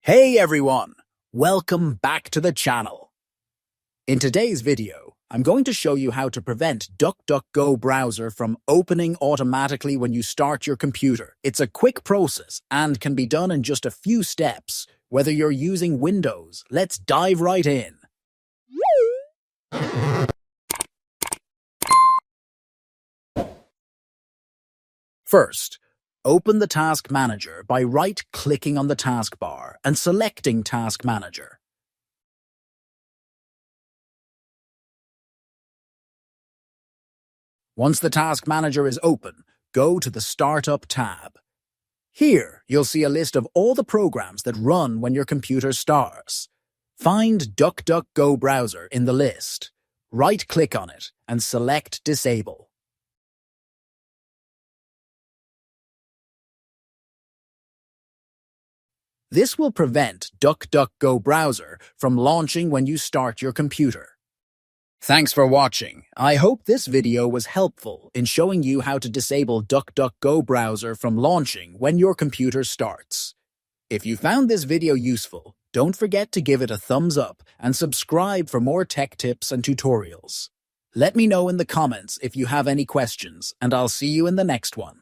Hey everyone! Welcome back to the channel. In today's video, I'm going to show you how to prevent DuckDuckGo Browser from opening automatically when you start your computer. It's a quick process and can be done in just a few steps, whether you're using Windows. Let's dive right in. First, open the Task Manager by right-clicking on the taskbar and selecting Task Manager. Once the Task Manager is open, go to the Startup tab. Here, you'll see a list of all the programs that run when your computer starts. Find DuckDuckGo Browser in the list. Right-click on it and select Disable. This will prevent DuckDuckGo Browser from launching when you start your computer. Thanks for watching. I hope this video was helpful in showing you how to disable DuckDuckGo Browser from launching when your computer starts. If you found this video useful, don't forget to give it a thumbs up and subscribe for more tech tips and tutorials. Let me know in the comments if you have any questions, and I'll see you in the next one.